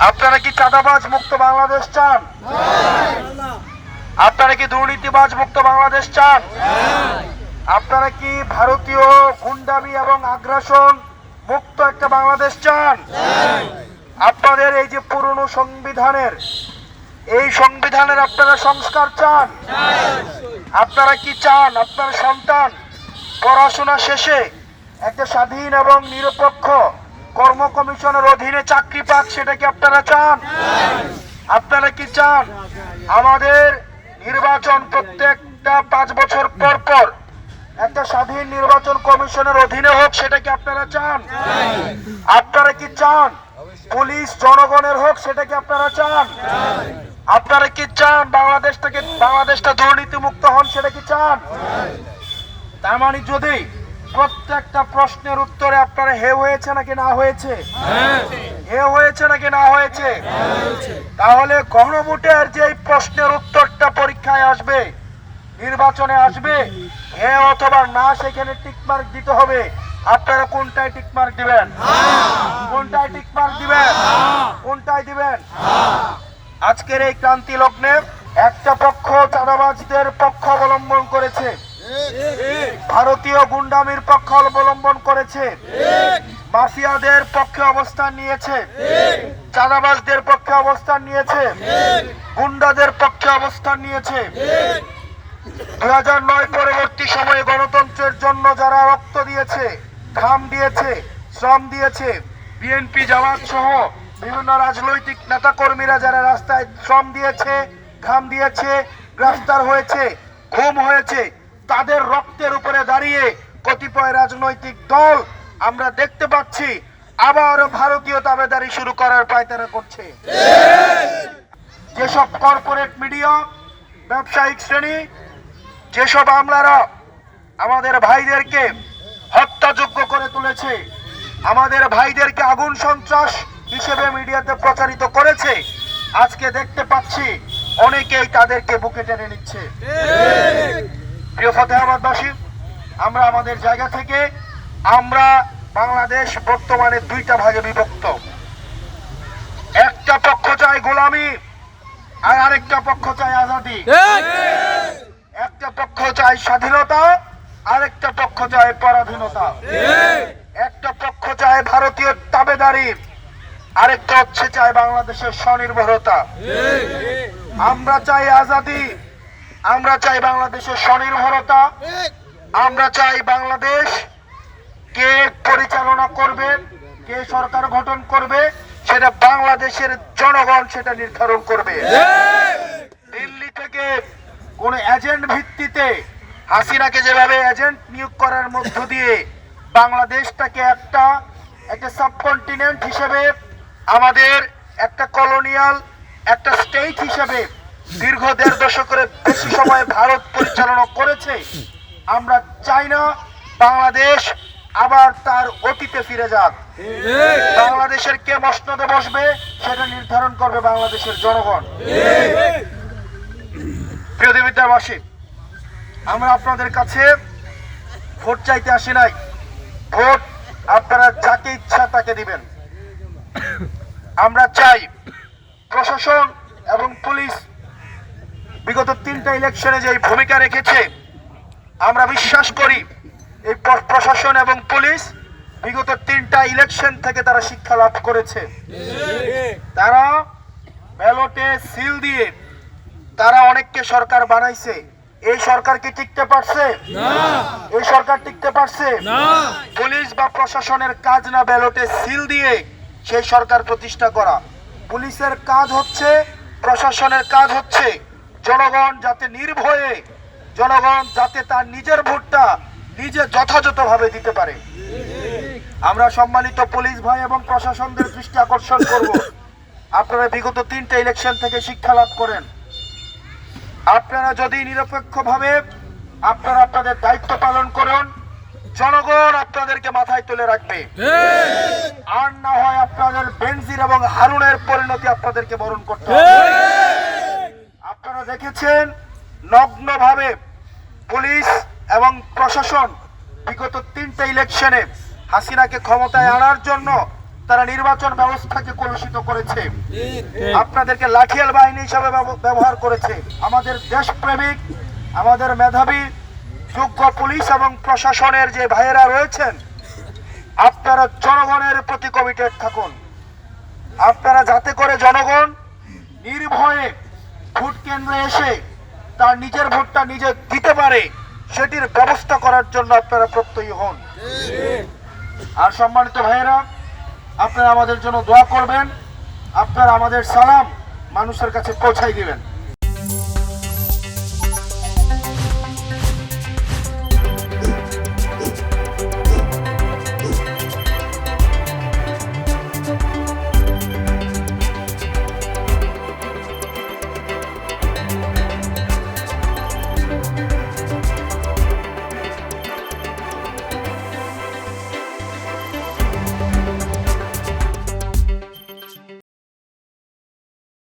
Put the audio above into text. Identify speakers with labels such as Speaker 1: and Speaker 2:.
Speaker 1: আপনারা কি চাঁদাবাজ মুক্ত বাংলাদেশ চান? আপনারা কি দুর্নীতিবাজ মুক্ত বাংলাদেশ চান? আপনারা কি ভারতীয় গুন্ডামি এবং আগ্রাসন মুক্ত একটা বাংলাদেশ চান? আপনাদের এই যে পুরনো সংবিধানের আপনারা সংস্কার চান? আপনারা কি চান আপনার সন্তান পড়াশোনা শেষে একটা স্বাধীন এবং নিরপেক্ষ কর্ম কমিশনের অধীনে চাকরি পাক, সেটা কি আপনারা চান? আপনারা কি চান আমাদের নির্বাচন প্রত্যেকটা 5 বছর পর পর একটা স্বাধীন নির্বাচন কমিশনের অধীনে হোক, সেটা কি আপনারা চান? আপনারা কি চান পুলিশ জনগণের হোক, সেটা কি আপনারা চান? আপনারা কি চান বাংলাদেশটা দুর্নীতি মুক্ত হন, সেটা কি চান? তার মানে যদি প্রত্যেকটা প্রশ্নের উত্তরে আপনারা হে হয়েছে নাকি না হয়েছে, হে হয়েছে নাকি না হয়েছে, তাহলে গণভোটের যে প্রশ্নের উত্তরটা পরীক্ষায় আসবে, নির্বাচনে আসবে, হে অথবা না, সেখানে টিকমার্ক দিতে হবে। আপনারা কোনটায় টিকমার্ক দিবেন? কোনটায় টিকমার্ক দিবেন? কোনটায় দিবেন? আজকের এই ক্রান্তি লগ্নে একটা পক্ষ চাঁদাবাজদের পক্ষ অবলম্বন করেছে, ভারতীয় গুন্ডামির পক্ষ অবলম্বন করেছে, মাফিয়াদের পক্ষে অবস্থান নিয়েছে, চাঁদাবাজদের পক্ষে অবস্থান নিয়েছে, গুন্ডাদের পক্ষে অবস্থান নিয়েছে। 2009 পরবর্তী সময়ে গণতন্ত্রের জন্য যারা রক্ত দিয়েছে, ঘাম দিয়েছে, শ্রম দিয়েছে, বিএনপি জামাত সহ বিভিন্ন রাজনৈতিক নেতা কর্মীরা যারা রাস্তায় শ্রম দিয়েছে, ঘাম দিয়েছে, গ্রেফতার হয়েছে, খুন হয়েছে, তাদের রক্তের উপরে দাঁড়িয়ে কতিপয় রাজনৈতিক দল আমরা দেখতে পাচ্ছি আবার ভারতীয় দাবেদারি শুরু করার পায়তারা করছে। যেসব কর্পোরেট মিডিয়া, ব্যবসায়িক শ্রেণী, যেসব আমলারা আমাদের ভাইদেরকে হত্যাযোগ্য করে তুলেছে, আমাদের ভাইদেরকে আগুন সন্ত্রাস হিসেবে মিডিয়াতে প্রচারিত করেছে, আজকে দেখতে পাচ্ছি অনেকেই তাদেরকে বুকে টেনে নিচ্ছে। প্রিয় ফতেহাবাদবাসী, আমরা আমাদের জায়গা থেকে আমরা বাংলাদেশ বর্তমানে 2টা ভাগে বিভক্ত। একটা পক্ষ চায় গোলামি আর আরেকটা পক্ষ চায় আজাদি। একটা পক্ষ চায় স্বাধীনতা, আরেকটা পক্ষ চায় পরাধীনতা। একটা পক্ষ চায় ভারতীয় তাবেদারি, আরেকটা হচ্ছে চায় বাংলাদেশের স্বনির্ভরতা। আমরা চাই আজাদি, আমরা চাই বাংলাদেশের স্বনির্ভরতা, আমরা চাই বাংলাদেশ কে পরিচালনা করবে, কে সরকার গঠন করবে, সেটা বাংলাদেশের জনগণ সেটা নির্ধারণ করবে। দিল্লি থেকে কোন এজেন্ট ভিত্তিতে হাসিনাকে যেভাবে এজেন্ট নিয়োগ করার মধ্য দিয়ে বাংলাদেশটাকে একটা সাবকন্টিনেন্ট হিসেবে, আমাদের একটা কলোনিয়াল একটা স্টেট হিসেবে দীর্ঘ 1.5 দশকের বেশি সময় ভারত পরিচালনা করেছে। আমরা চাই না বাংলাদেশ আবার তার অতীতে ফিরে যাক। বাংলাদেশের কে মসনদে বসবে সেটা নির্ধারণ করবে বাংলাদেশের জনগণ। প্রিয় দেবিদ্যাবাসী, আমরা আপনাদের কাছে ভোট চাইতে আসি নাই। ভোট আপনারা যাকে ইচ্ছা তাকে দিবেন। আমরা চাই প্রশাসন এবং পুলিশ বিগত 3টা ইলেকশনে যে ভূমিকা রেখেছে, আমরা বিশ্বাস করি এই প্রশাসন এবং পুলিশ বিগত 3টা ইলেকশন থেকে তারা শিক্ষা লাভ করেছে। তারা ব্যালটে সিল দিয়ে তারা অনেককে সরকার বানাইছে। এই সরকার কি টিকতে পারছে? এই সরকার টিকতে পারছে? পুলিশ বা প্রশাসনের কাজ না ব্যালটে সিল দিয়ে সেই সরকার প্রতিষ্ঠা করা। পুলিশের কাজ হচ্ছে, প্রশাসনের কাজ হচ্ছে জনগণ যাতে নির্ভয়ে, জনগণ যাতে তার নিজের ভোটটা নিজে যথাযথভাবে দিতে পারে। আমরা সম্মানিত পুলিশ ভাই এবং প্রশাসনদের দৃষ্টি আকর্ষণ করব, আপনারা বিগত 3টা ইলেকশন থেকে শিক্ষা লাভ করেন। আপনারা যদি নিরপেক্ষভাবে আপনারা আপনাদের দায়িত্ব পালন করুন, জনগণ আপনাদেরকে মাথায় তুলে রাখবে। আর না হয় আপনাদের বেনজির এবং হারুনের পরিণতি আপনাদেরকে বরণ করতে হবে। আপনারা দেখেছেন নগ্নভাবে পুলিশ এবং প্রশাসন বিগত 3টা ইলেকশনে হাসিনাকে ক্ষমতায় আনার জন্য তারা নির্বাচন ব্যবস্থাকে কলুষিত করেছে, আপনাদেরকে লাঠিয়াল বাহিনী হিসাবে ব্যবহার করেছে। আমাদের দেশপ্রেমিক, আমাদের মেধাবী যোগ্য পুলিশ এবং প্রশাসনের যে ভাইয়েরা রয়েছেন, আপনারা জনগণের প্রতি কমিটেড থাকুন। আপনারা যাতে করে জনগণ নির্ভয়ে ভোট কেন্দ্রে এসে তার নিজের ভোটটা নিজে দিতে পারে, সেটির ব্যবস্থা করার জন্য আপনারা প্রত্যয়ী হন। আর সম্মানিত ভাইয়েরা, আপনারা আমাদের জন্য দোয়া করবেন, আপনারা আমাদের সালাম মানুষের কাছে পৌঁছাই দিবেন।